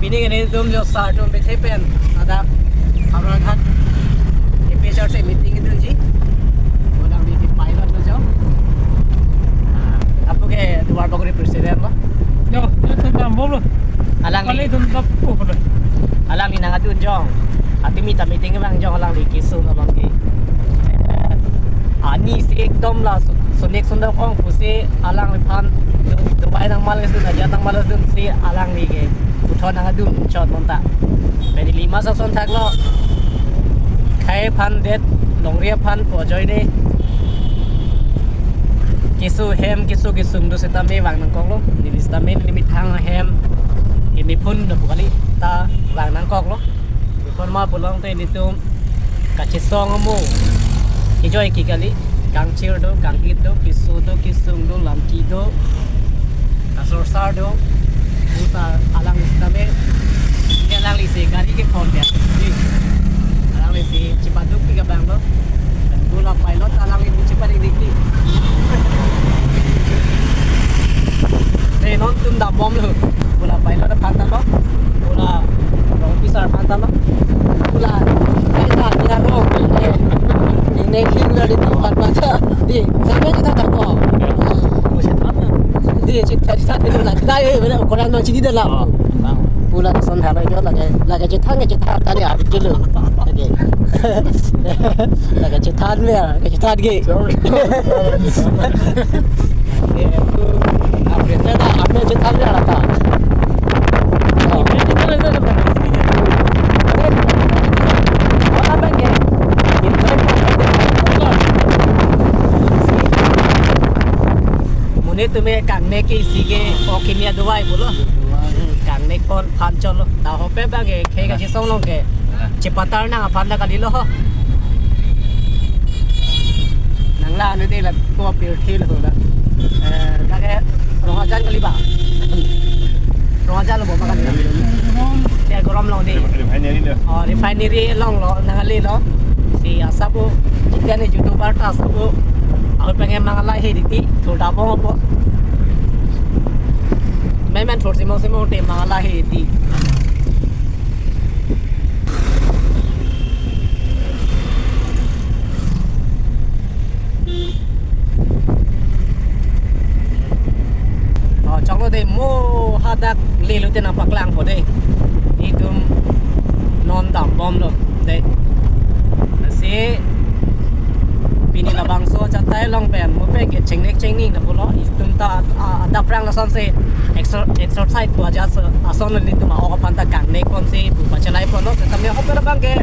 Bini ini tuh जो start में थे पेन ada हमारा था एपिसोड से meeting itu ji orang di pilot lo jo apa ke dua bagori presiden lo yo tentang bom lo alang kali tentang apa lo alang ni nang adun jong ati minta meeting bang jong alang di kisu abang ki ani si ekdom la sonek sundar kong pusi alang lipan dubai nang malas dun aja nang malas dun si alang ni ke uthon nang adun chot monta bedi 5 sa son thak lo khai phan det longria phan po joy ni kisu hem kisu kisung do seta me wang nang kong lo ni lista men limit hang hem ini pun dah kali ta wang nang kong lo pun ma pulang te ni tu kachisong mo enjoy ki kali kang chir do kang it do kisu do kisung do lam ki do kasor sar do uta alang lista me ni alang lisi gari ke khon dia alang lisi cipaduk ki ka bang lo pula pilot alang ini cepat dikti non tum da bom lo pula pilot pantan lo pula officer pantan lo pula kita tinggal lo ini hingga di tempat baca di sampai kita tak kau di cerita itu lah kita ini orang non ciri dah lah pula son hari itu lagi cerita tadi habis dulu lagi cerita ni cerita lagi आपने चिता ले रहा था मुने तुम्हें कांगने की सीगे ओकिनिया दुआई बोलो कांगने कौन फान चलो ताहो पे बागे खेगा चिसों लोग के चिपतार ना फान लगा ली लो हो नंगला ने दे ला को पिरठी लो ला kayak Ramadan kali ba Ramadan lo makan dia goram long di refinery long lo nangali lo si asabu jika ni youtuber ta asabu aku pengen mangalai hedi thoda bong po memang thorsi mo te mangalai hedi trong đây mua hạt đặc lì lúc tên là bạc lang của đây đi tùm non đảo bom rồi đây là sẽ vì này là bằng số chặt tay long bèn mua về cái chênh ninh là phụ lo tùm ta đạp răng là son se exercise của giá sơ son là đi tùm ao pan ta cảng này con se phụ bà chân lại con nó sẽ tầm nhau không biết là bằng cái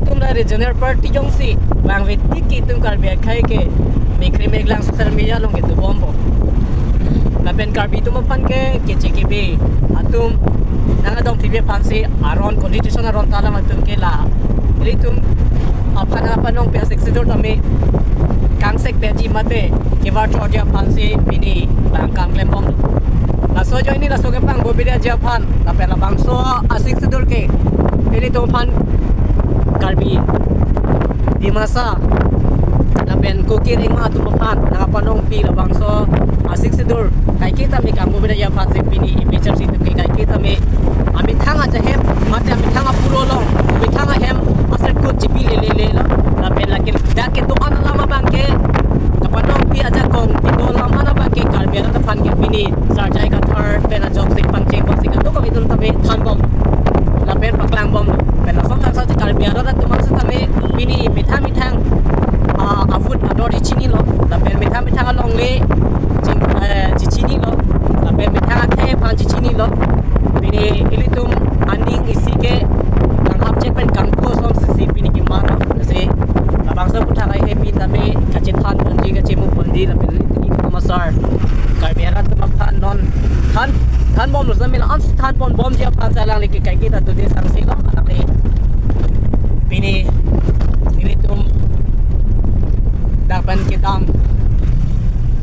tùm là regional party trong si bằng về tích kỳ tùm cả việc khai cái mikri meglang social media long itu bombo laben karbi tu mapan ke KCKB atum nang adong TV pansi aron constitution aron talam atum ke la ili tum apa nong pe sektor tami kangsek peji mate kevar chodia pansi bini bangkang lembom la so join ni la so ke pang bobidia japan la pe la bangso asik sektor ke ili tum pan karbi di masa laben kukir ingma tu mapan nakapanong pi la bangso asik sedur kai kita mi kamu beda ya phat pini picture situ kai kita mi ami thanga ja hem mate ami thanga puro lo ami thanga hem aset ko jipi le lo la pen la ke to ana lama bangke kapanong pi aja kong to lama na bangke karbia ta pan ke pini sarjai ka thar pen a jok sik pangche ko sik to ko itun tabe than bom la pen paklang bom pen la som thak sa karbia ra tu mang sa tabe pini mithang avut adori chini lo la pen mithang along le cicini lo ape mithang the pan cicini lo bini ilitum aning isike kang object pen kang ko som si bini ki mana se labang sa putha kai happy tabe kacithan panji ka chemu pandi la pen ni masar karbera tu maphan non than bom lo zamil an than bom je pan salang le ki kai kita tu de sang se lo anake bini ilitum dapan kitam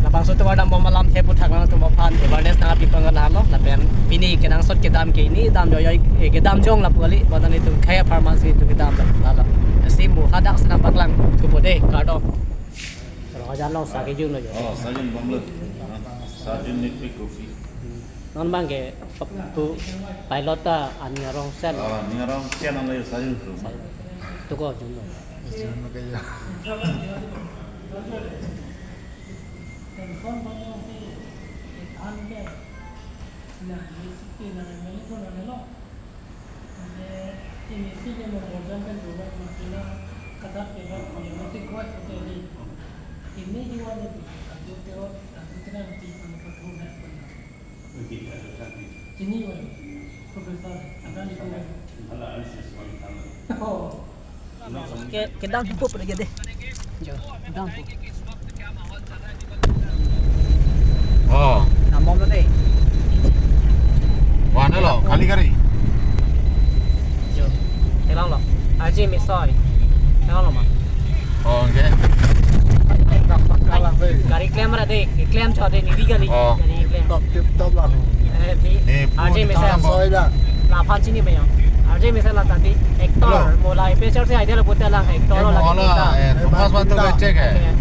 labang so tuwa dam malam the puthak lang tuma phan awareness na pi pangalam lo la pen pini kenang sot ke dam ke ni dam yoy ke dam jong la pali badani tu khaya pharmacy tu ke dam la si mu hadak sana baklang tu bode kardo ro jan lo sa ke jun lo yo sajun bom lo sajun ni pi kopi non bang ke bu pilot ta an ngarong set ngarong sian ang layo sayo tu ko jung lo cái đăng phụ rồi kia đi, đăng phụ, nằm mông nó đi, Wah, lo, kali kali. cái đăng lo, aje mi sorry, cái đăng lo mà, Okay. Gari claim ada deh, claim coba deh ni kali, jadi claim. Top lah. Aje misalnya, lapan sini banyak. Aje misalnya tadi hektar, mulai pesawat saya ada lah buat lah hektar lah. Thomas bantu cek ya.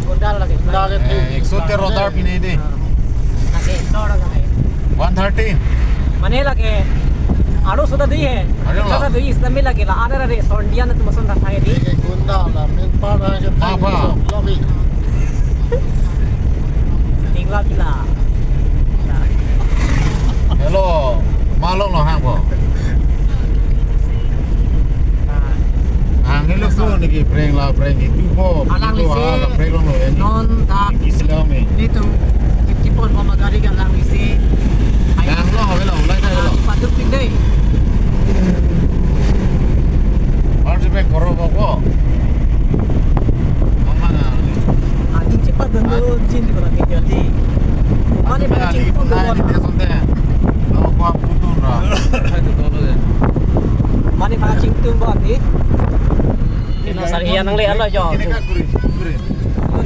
Buat lagi. 113 rodar pini ini. Lagi hektar lagi. 113. Mana lagi? Aduh sudah di he. Sudah di Islam lagi lah. Ada ada Sondian itu masuk dah hari ini. Gunda lah, main parah je. Apa? Lobby. Tinggal gila. Hello, malong lo hang po. Hang ini tu ni prank lah prank itu po. Alang lisi. Prank lo ni. Non tak. Islam ni. Itu kipon mau magari kan alang lisi. Hang lo, hello, like hello. Patut tinggi. Harus be koro po. Mana? Anjing cepat dan lu cinta kalau jadi. Mana banyak cinta pun Mana banyak cinta buat ni? Kena sarian nang lihat lah jo. Ini kan kurin.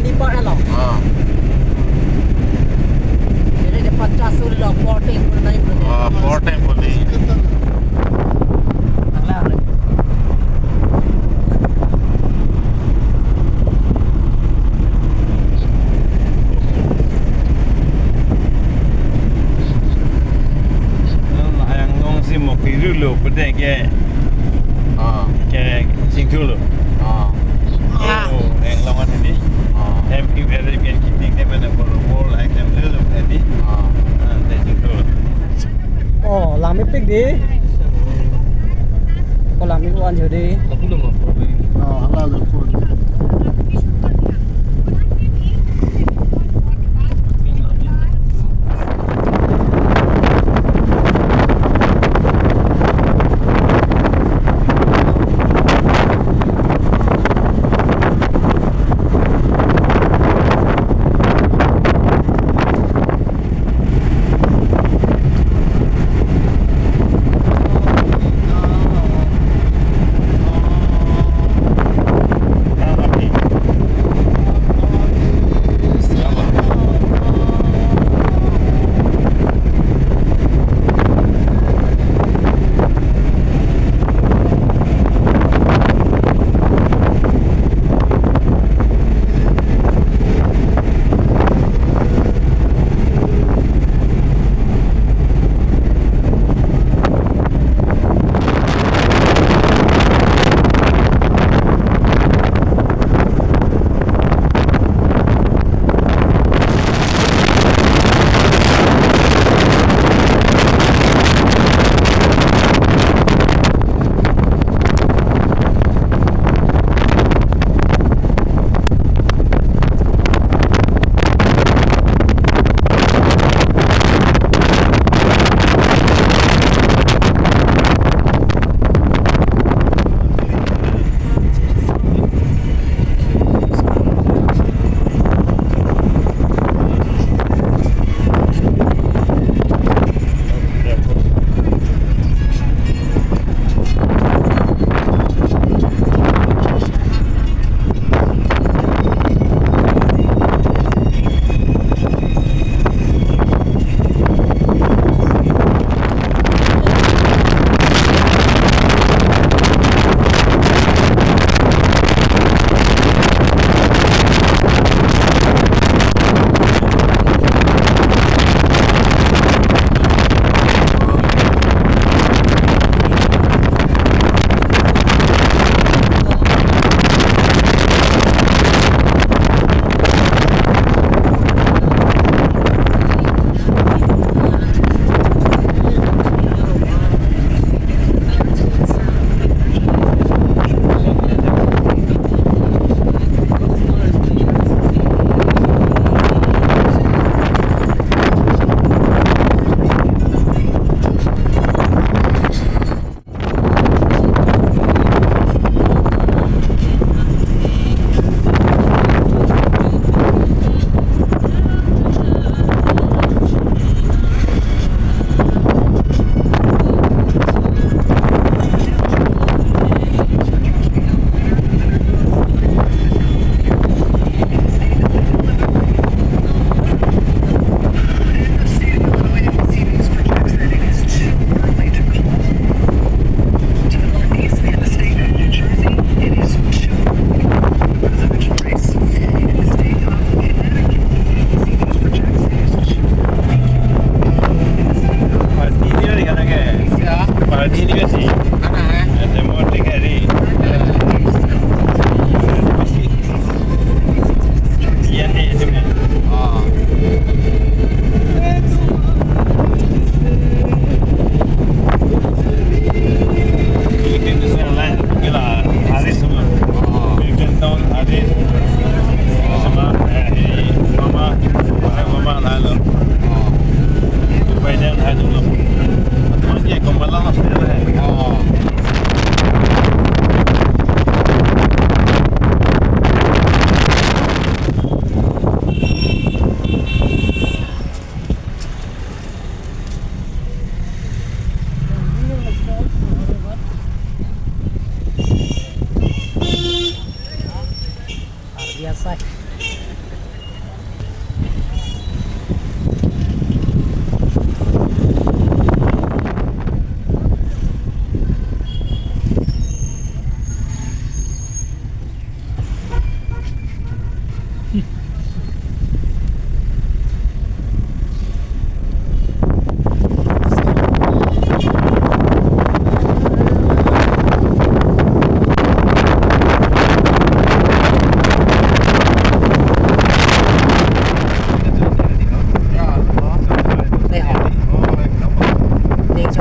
Nimpak lah. Jadi dapat casur lah, 14 pun naik pun. 14 pun ni. Alah. Một cái rưu lục bên đây cái sinh thu lục em long anh đi em kêu về đây em kêu em bên đây có một lại em lừa lục anh đi để sinh thu lục làm mấy pích đi có làm mấy quan rồi đi Allah dah pun.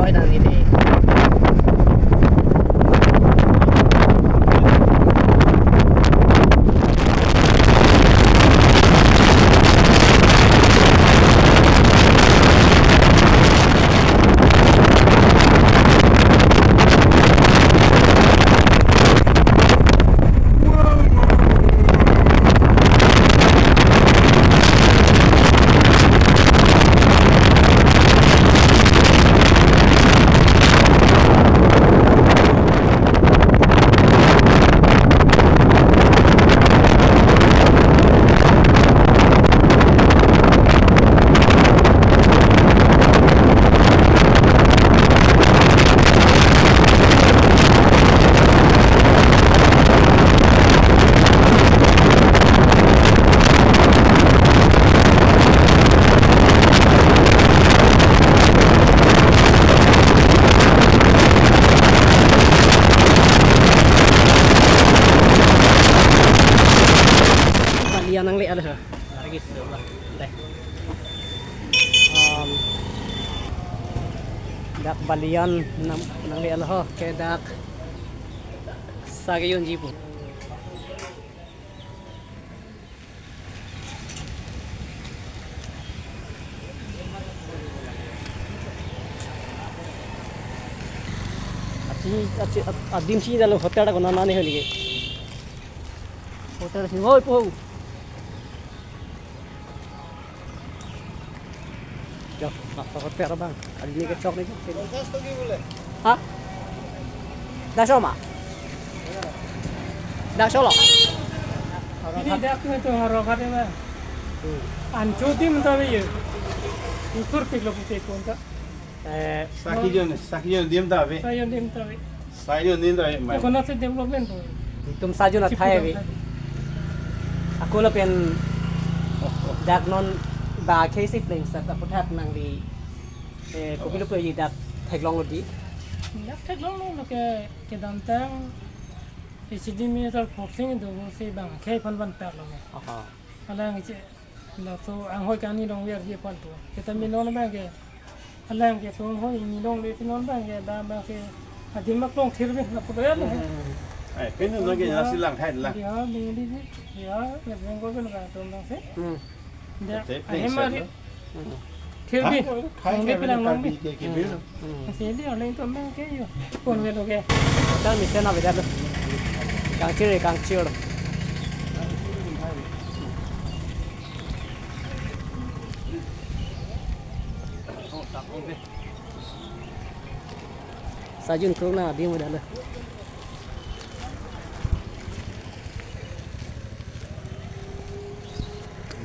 choi nang ni de nang le ala lagi sebelah teh dak balian nang le ala ho ke dak sagayun jipu adim si dalo hotel ko na nani holige hotel si hoi po yo masuk hotel bang ada ni kecok ni ha dah sama dah solo ini dah aku itu harokat ya bang ancuti mentari ya ukur kilo putih kontak Sakijon diam tak be? saya dim mentari Sakijon diam tak be? ekonomi development tu tum sajo na thai bi aku la pen dak non ba K10 leng sa ta puthat nang di ko bilu ko yi dak theklong di dak theklong lo ke dantang ICD meter forcing do se bang ke pan per lo aha ala ngi la so ang hoi kan ni dong wer je pan tu kita mi non bang ke ala ngi so hoi ni dong le si non bang ke da ba ke adim mak long thir be na pu ya le Eh, kena lagi yang silang hai lah. ya ni ya ya bang ko be na to bang se dak Tapi hemari thir be ang be pilang long be se di ole to bang ke yo kon ve lo ke dan mi sena be da kang chir sajun krung na di mo da le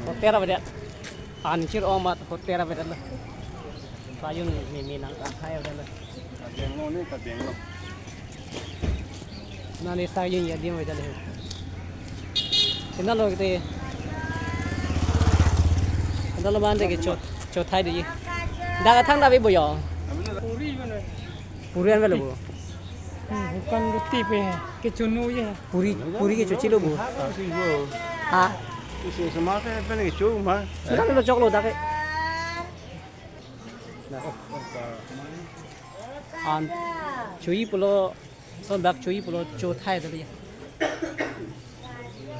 hotel apa dia anjir omat hotel apa dia sajun mi nang khai apa dia Kadang ni kadang lo. nani sajun ya di mo da le kenal lo kita kenal lo bande ke cho thai di da thang da bi bo yo puri bana purian velo bo bukan ruti pe ke chunu ye puri ke chochi lo bo ha Isi semua kan apa ni cuci mah. sudah lo chok lo da ke an chui pulo son bak chui pulo cho thai da ya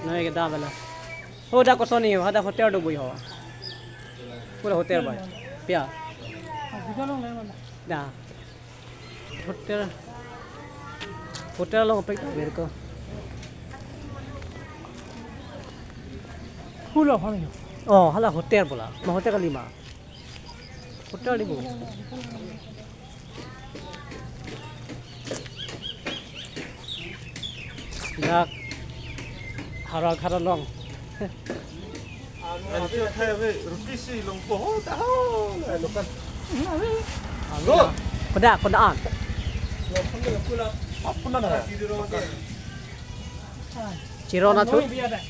noi ke da vela ho da ko soni ho da hotel do bo ho pura hotel ba pia juga lo le bana da hotel lo pe मेरे को pulo honi oh hala hotel bola ma hotel kali ma hotel di bu dak hara long Anjir hai be rupi si lompoh tahu. Lukan. Halo koda an Apa nak dah? ciro na tu biar dah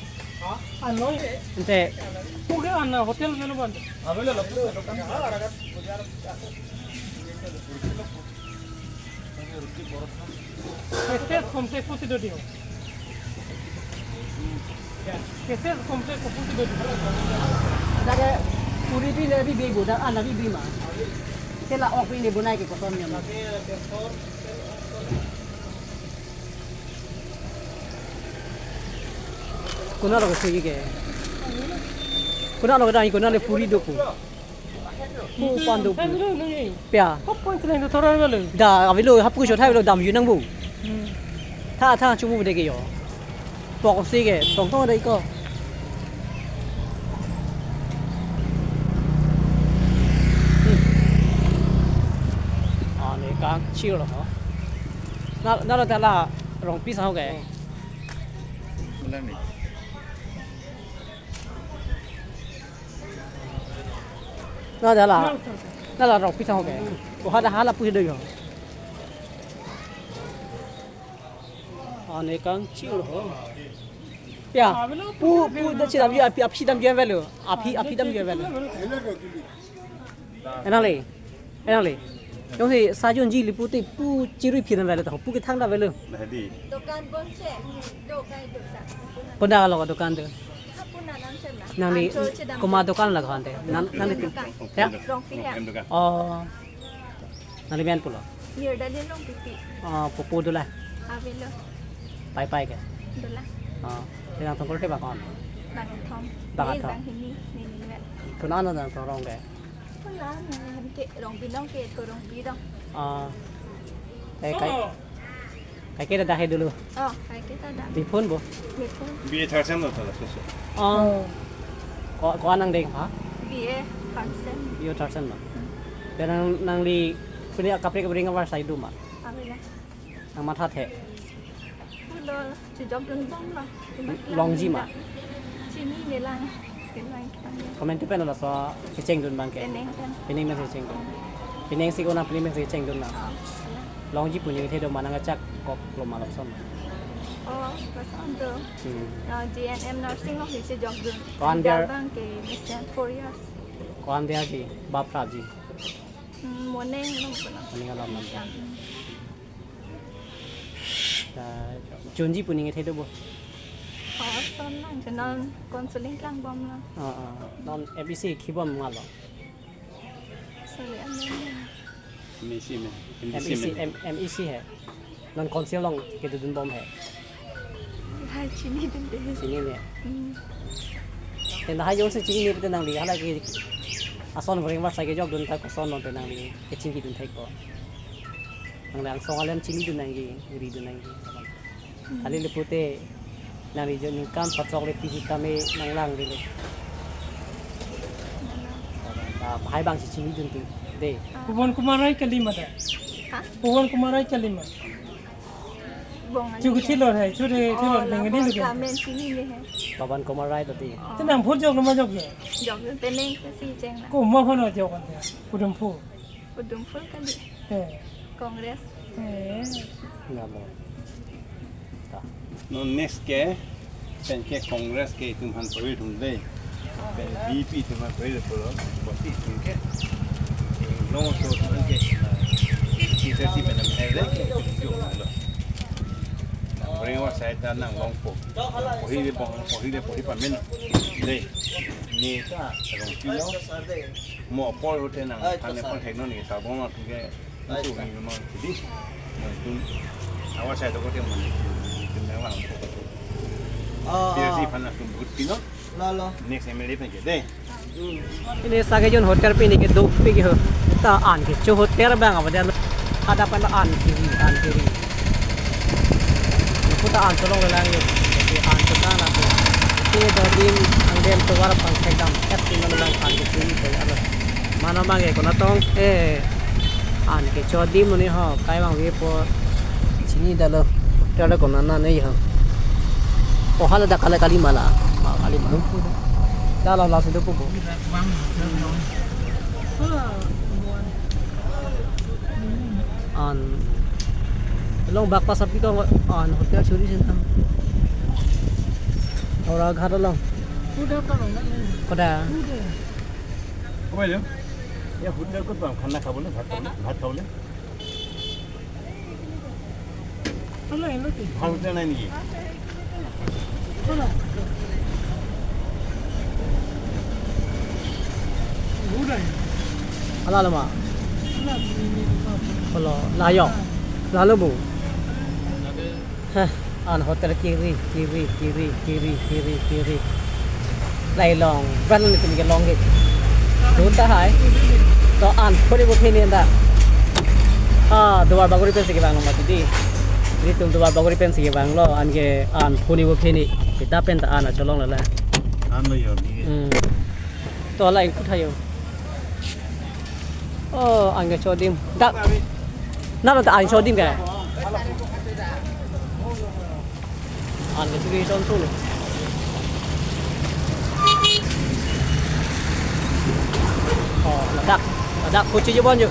anoi ente puge anna hotel menu ban Ambil lah lukan. Keses komplek putih dodi keses komplek putih dodi daga puri bi le bi bu da an bi ma Kela ok ini bunai ke kosom nya. Kuna lo segi ke. Kuna lo dai kuna le puri doku. Pu pandu. Pya. Kop point lain tu thora belu. Da avilo hapu jo thai lo dam yu nang bu. Tha chumu de ke yo. Tok se ke tong tong dai ko. Này càng chill rồi hả? Nó là rong pizza không kể? Lên đi. Nó là rong pizza không kể? Của họ đã há là pizza được rồi. Này càng chill rồi. Ya, pu dah cakap dia api dam jual value, api dam jual value. Enak le. Yang si sajun ji lipu tu pu ciri pilihan value tu, pu kita hang dah value. Jadi. Dokan bonce, dokan dosa. Pun dah kalau dokan tu. Apa nak nam cem lah? Nang ni koma dokan lah kan tu. Nang ni ya. Rong pihak. Oh. Nang ni main pula. Biar dah dia rong pipi. Popo tu lah. Avilo, Pai ke. dola. Yang tongkol tu bakal. Bang thom. Bang thom. Bang ini mat. Tu mana yang tongkol ke? Lah, ke rong pinong ke tu rong pinong. Kai kita dah dulu. Oh, kai kita dah. Telefon bu. Betul. Biar tersen tu lah susu. Kau nang deng ha? Biar konsen. Bio tersen mah. Dan nang li punya kapri dengan war side rumah. Avilo. Nang mata the. Lo sejak dun bom lah. Long ji mah. Sini ni lah. Kenai kita. Komen tu pen lah so keceng dun bang ke. Pening masih keceng dun. Pening sih kau nak pening masih keceng dun lah. Long ji punya kita dah mana ngacak kok belum malam son. Oh, pas on tu. GNM nursing office sejak dun. Kawan dia. Bang ke mission 4 years. Kawan dia ji, bapa ji. Morning long pula. Pening alam nam. Junji punya kita tu bu. Oh, son lang. Jangan konseling lang bom lang. Non ABC kibom ngalo. Sorry, amin. MEC है non konsil long kita dun bom है Hai sini dun deh. sini ni tenda hayo se sini ni tenda li hala ki ason bring war sai ke job dun ta ko son non tenda li ke chingi dun thai ko nang lang song alem sini dun nang gi ri dun nang gi kali le pute nang ri jo ni kam patrok le pi kame nang lang ri le hai bang si sini dun tu de Puan kumarai kalima dah. Hah? Puan kumarai kalima. Bong. Cukup cilor hai, cilor dengan dia lagi. Ramen sini ni hai. baban ko marai to ti Tenang pun jauh nama jauh je. Jog dun peneng ke si jeng lah. Kau mau mana jauh kan dia? Udam pun. Udum full kali. Kongres. ngalo ta No next ke, pen ke Congress ke tumhan peri tum deh. Pen VP tumhan peri pula. Pasti tum ke. No so tum ke. Kita si pen ada ke tu lo. Bring saya tanang long po. Pohi pamen. Deh. Ni ta rong kilo. Mo pol hote nang ane pon tekno ni sabon ma tu ke. Itu kan memang jadi. Itu awal saya tu kote mon. Itu memang. Dia si panas tu but pino. Next MLA pen ke deh. ini sage jon hotel pe ni ke do pe ke ta an ke cho hotel bang awada ada pan an kiri puta an tolong lang ni an puta na ko ke do din ang dem to war pang sedam et tin lang an ke kiri pe ala mana mange ko na tong an ke cho dim ni ha kai bang we po sini dalo hotel ko na na nei ha oh hala da kala kali mala kali malu dalam langsung tu pun an long bak pas api ko an hotel curi sen orang घर long Udah apa orang? koda Apa itu? Ya bunda ko bang khana khabo le bhat khabo le. Alah ini tu. Bhat na ni. Alah. Udah. ala lama nak ini. Kalau layak. Lalu bu. Hah, an hotel kiri. Lai long, van ni tu long gitu. Tuh tak hai. So an, kau ni bukan ni anda. Dua baguri pensi ke bang lo mati di. Ini tu dua baguri pensi ke bang lo, an ke an kuni bukan ni. Kita penta an aja long lah. Ano yo ni. Tuh lah ikut ayo. Oh, an ke codim. Tak. Nak tak an codim ke? An ke curi contoh. Oh, ledak kunci je bon je.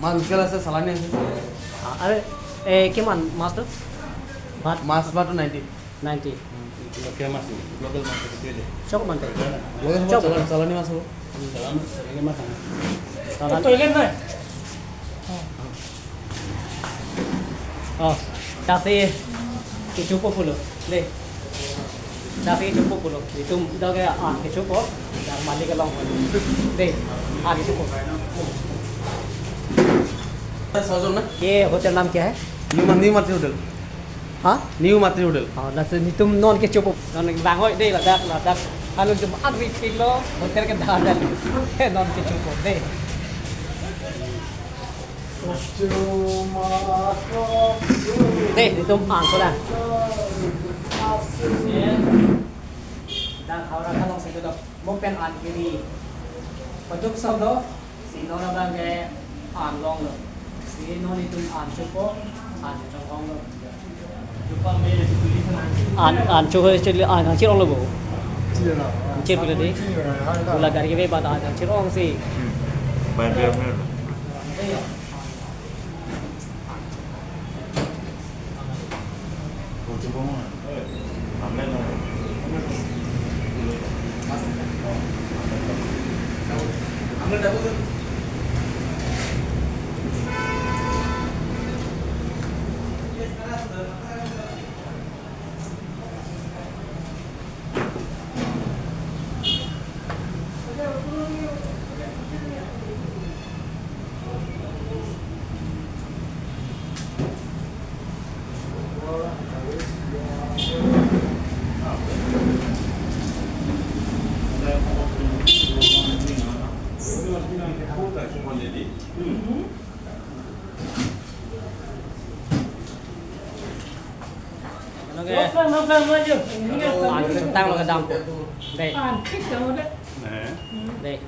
Mas kala se salani Are keman mas tu? mas batu 90 Local mas. Local mas itu aja. Cok mantai. logan salani mas lo Salam, ini mas. Toilet na. Oh, kasi kecupo pulo. Le. Kasi kecupo pulo. Itu dah kayak kecupo dan balik ke long. Le. Kecupo. सजल ना ये होटल नाम क्या है? न्यू मातृ होटल हाँ? न्यू मातृ hotel Là sự tuम non cái chụp non vàng hội đây là đặc kalau cuma ăn vị kilo hotel cái đà đây non cái chụp đây đây thì tum ăn có đang đang khảo ra kalau saya tuh mau pen ăn kiri untuk sau đó si non đang cái ăn long rồi si non itu ăn chụp ăn trong long rồi an chuhe chili an chirong lo bo chir pila de ula gari ke ba da chirong si Bayar berapa? Coba mana? Amen. Amen dah tu Naflang aja. Ini an tang lo kadam đây kik kamu deh. đây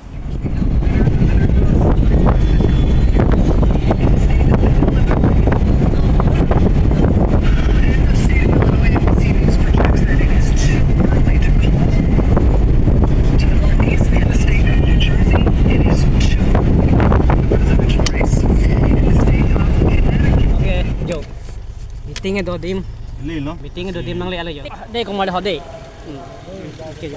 meeting itu dim Ini no. meeting itu dim nang le ala yo đây cũng mà họ đây okay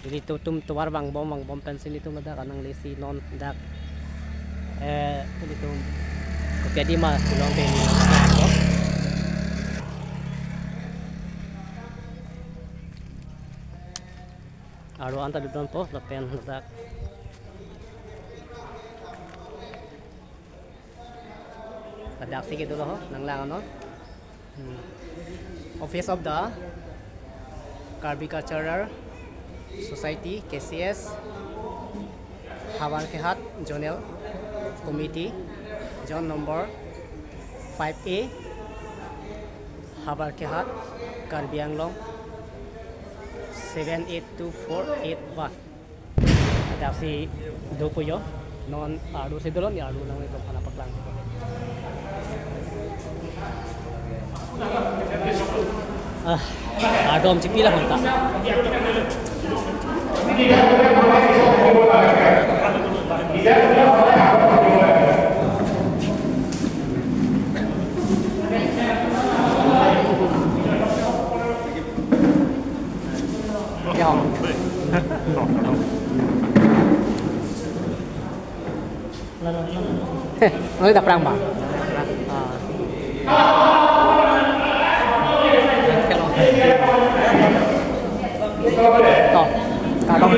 jadi tu war bang bom pensil itu ada kanang lesi non dak itu kopi di mas tulong pe ni aru anta dudon po la pen dak ada sih gitu loh nang lang no Office of the Carbicaturer Society KCS Habar Kehat Zonal Committee Zone number 5A Habar Kehat Karbi Anglong 782481 ada si dopo yo non aru si dolon ya aru nang ito hanapak lang Adom cipi lah kita. Nói tập răng mà. Cả đông.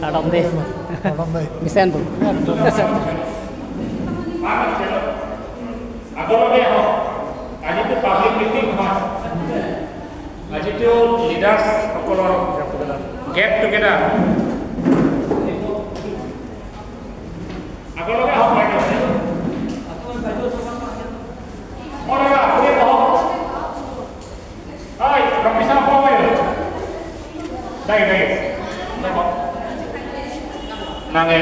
Cả đông đi. Misen bu. Aji itu public meeting Aji itu leaders get together. Aku loh apa itu? Orang apa? Dia tahu. Hai, kamu bisa apa itu? Baik. Nange.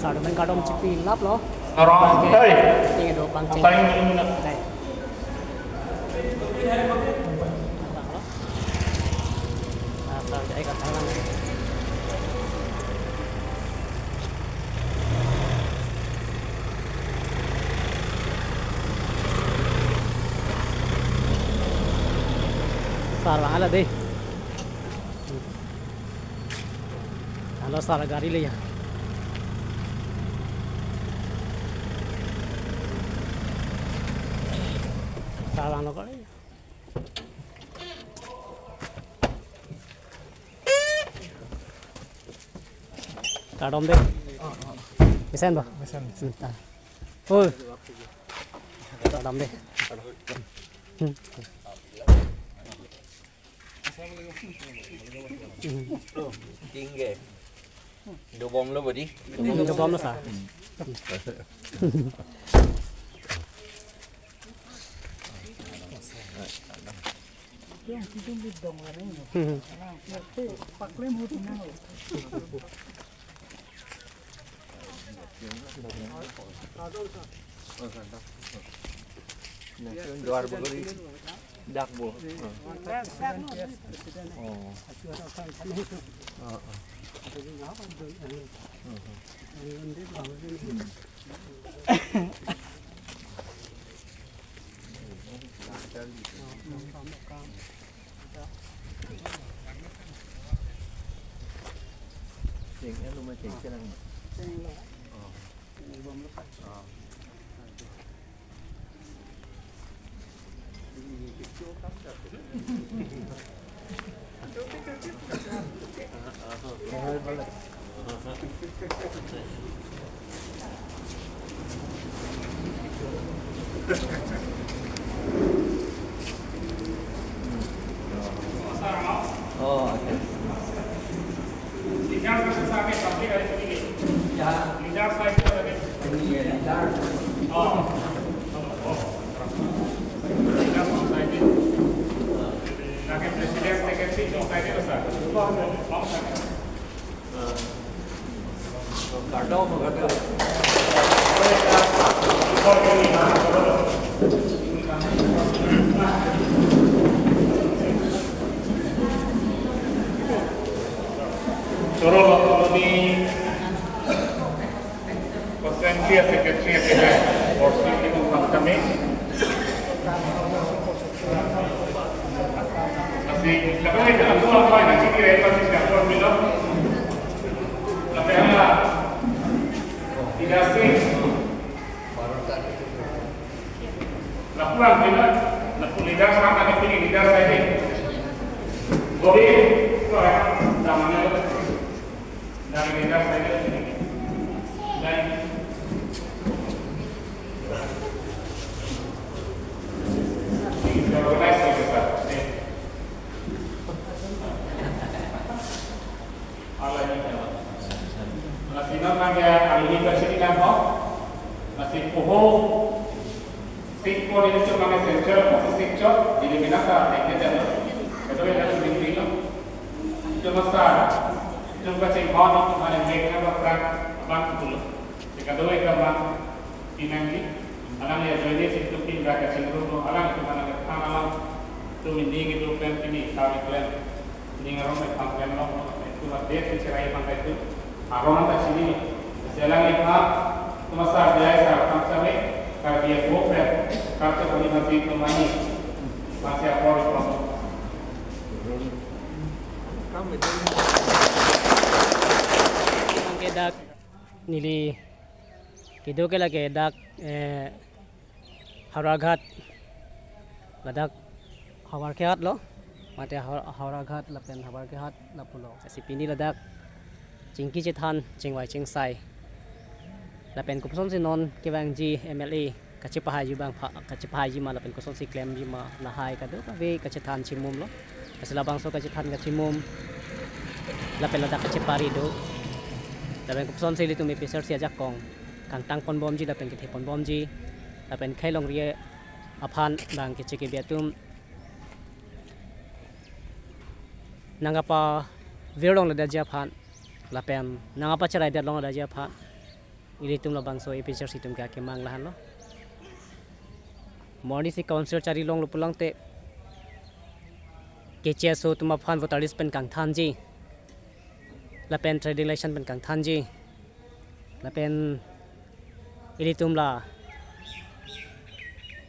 Sao mình cả đông chip pin lắp nó. Orang, hey. Ini đồ bang ceng. Paling minum. Đây. Sao chạy cả thằng này. Salah lah deh. Kalau salah gari le ya. Salah nó có đấy. Cả đông đấy. Misen ba? Misen. Ôi. Cả đông đấy. Tinggi. Dua bom lo bodi. Dua bom lo sa. Luar begini. Dak bu. Cengnya lu mah ceng kan. Oh, oke. Lidah bisa sampai dari sini. Ya. Lidah saya dari Ini ya, lidah. Oh. Lidah saya ini. Lagi presiden sekretari dong saya itu sah. Kado mau kado. Solo di Konsensia Sekretariat kita porsi itu kami masih lebih dalam dua poin nanti kita masih dapat bilang lebih tidak sih lakukan bila lakukan lidah sama ada pilih lidah saya ini Gobi namanya dari lidah saya ini dan organize like this. Masih namanya ahli university kan masih poho sikpo ini cuma messenger masih sikco jadi minaka eknya itu yang harus dipilih cuma star cuma cengkon itu mana mereka berperan bang dulu jika dua itu bang inangki alam ya jadi situ pindah ke cenderung alam itu mana alam tu ini gitu plan ini kami plan ini ngarong mai pang plan lo itu mati itu cerai pang itu arong tak sini jalan lima tu masa dia sa pang sampai kalau dia go plan kalau tu masih kemani masih apa orang ang kedak nili kido ke lagi dak Hawraghat ladak Hawraghat lo mate Hawraghat lapen Hawraghat lapulo si pini ladak cingki cithan cingwai cingsai lapen kupson si non kewang ji MLA kacipahai ji bang kacipahai ji ma lapen kupson si claim ji ma lahai kado kabe kacithan cimum lo asila bang so kacithan kacimum lapen ladak kacipari do lapen kupson si litu mi peser si ajak kong kang tang pon bom ji lapen kite pon bom ji lapen khai long rie aphan bang ke cheke biatum nangapa virong la daja phan lapen nangapa charai da long daja phan ili tum la bang so episode situm ka ke mang lahan lo morning si concert chari long lo pulang te ke che so tum phan votaris pen kang than ji lapen trading election pen kang than ji lapen ili tum la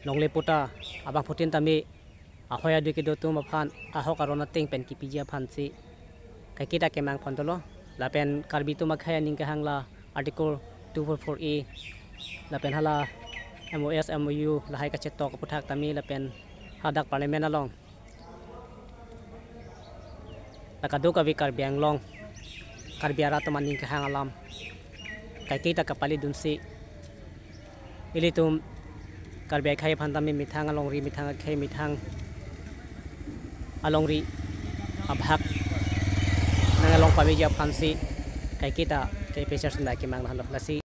long le puta abang putin tami ahoya du ke do tu ma phan aho karona ting pen ki pija phan si kai kita ke mang phon to lo la pen karbi tu ma khaya ning ka hangla article 244A la pen hala MOS MOU la hai ka che tok puthak tami la pen hadak parliament along la ka do ka vi kar biang long kar biara to maning ka hangalam kai kita ka pali dun si ili tum karbiai khai phan tami mithang along ri mithang khai mithang along ri abhak nang along pamija phan si kai kita te peser senda ki mang lo lasi